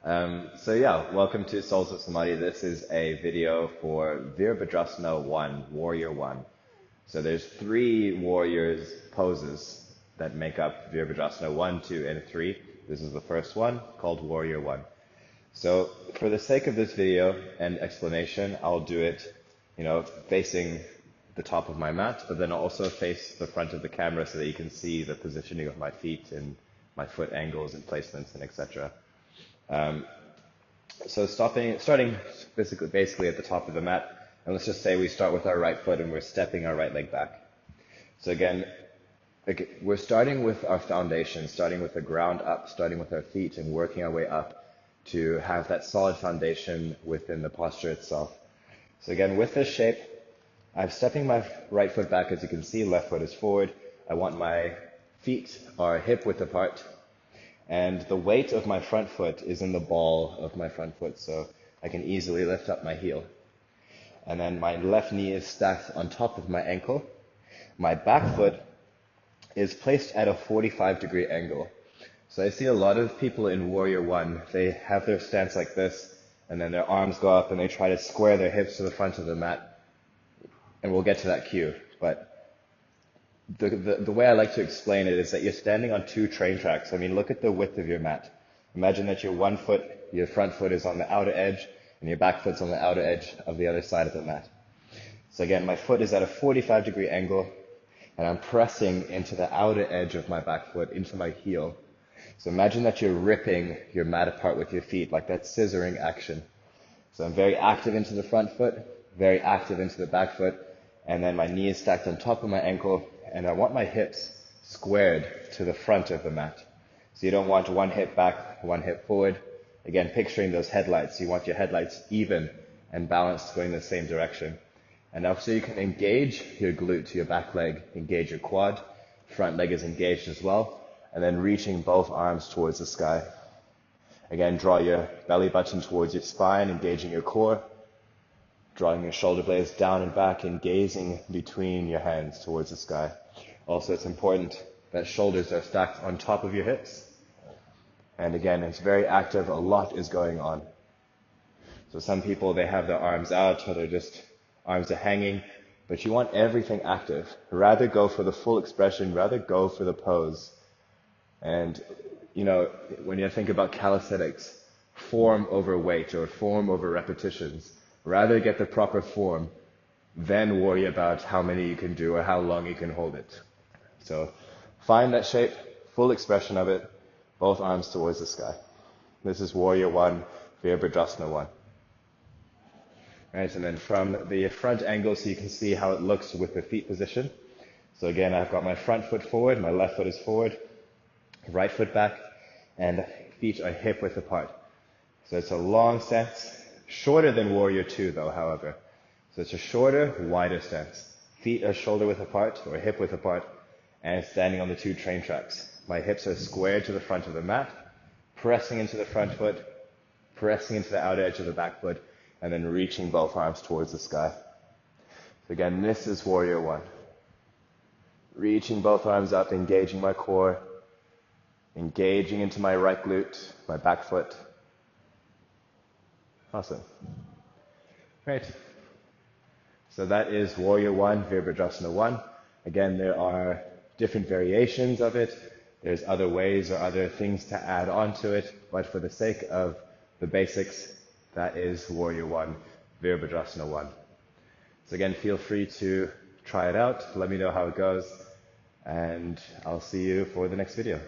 So yeah, welcome to Souls of Samadhi. This is a video for Virabhadrasana I, Warrior 1. So there's 3 warriors poses that make up Virabhadrasana 1, 2, and 3. This is the first one, called Warrior 1. So for the sake of this video and explanation, I'll do it, facing the top of my mat, but then I'll also face the front of the camera so that you can see the positioning of my feet and my foot angles and placements and etc. So starting basically at the top of the mat, and let's just say we start with our right foot and we're stepping our right leg back. So again, we're starting with our foundation, starting with the ground up, starting with our feet and working our way up to have that solid foundation within the posture itself. So again, with this shape, I'm stepping my right foot back, as you can see, left foot is forward. I want my feet are hip width apart. And the weight of my front foot is in the ball of my front foot, so I can easily lift up my heel. And then my left knee is stacked on top of my ankle. My back foot is placed at a 45-degree angle. So I see a lot of people in Warrior 1, they have their stance like this, and then their arms go up and they try to square their hips to the front of the mat. And we'll get to that cue, but the way I like to explain it is that you're standing on 2 train tracks. I mean, look at the width of your mat. Imagine that your front foot is on the outer edge, and your back foot's on the outer edge of the other side of the mat. So again, my foot is at a 45-degree angle, and I'm pressing into the outer edge of my back foot, into my heel. So imagine that you're ripping your mat apart with your feet, like that scissoring action. So I'm very active into the front foot, very active into the back foot, and then my knee is stacked on top of my ankle, and I want my hips squared to the front of the mat. So you don't want one hip back, one hip forward. Again, picturing those headlights. You want your headlights even and balanced, going the same direction. And now so you can engage your glute, your back leg, engage your quad. Front leg is engaged as well. And then reaching both arms towards the sky. Again, draw your belly button towards your spine, engaging your core. Drawing your shoulder blades down and back and gazing between your hands towards the sky. Also, it's important that shoulders are stacked on top of your hips. And again, it's very active. A lot is going on. So some people, they have their arms out, or arms are hanging, but you want everything active. Rather go for the full expression, rather go for the pose. And, when you think about calisthenics, form over weight or form over repetitions, rather get the proper form, then worry about how many you can do or how long you can hold it. So find that shape, full expression of it, both arms towards the sky. This is Warrior 1, Virabhadrasana 1. Right, and then from the front angle, so you can see how it looks with the feet position. So again, I've got my front foot forward, my left foot is forward, right foot back, and feet are hip width apart. So it's a long stance. Shorter than Warrior 2 though, however. So it's a shorter, wider stance. Feet are shoulder width apart or hip width apart and standing on the 2 train tracks. My hips are squared to the front of the mat, pressing into the front foot, pressing into the outer edge of the back foot, and then reaching both arms towards the sky. So again, this is Warrior 1. Reaching both arms up, engaging my core, engaging into my right glute, my back foot. Awesome. Great. So that is Warrior 1, Virabhadrasana 1. Again, there are different variations of it. There's other ways or other things to add on to it. But for the sake of the basics, that is Warrior 1, Virabhadrasana 1. So again, feel free to try it out. Let me know how it goes. And I'll see you for the next video.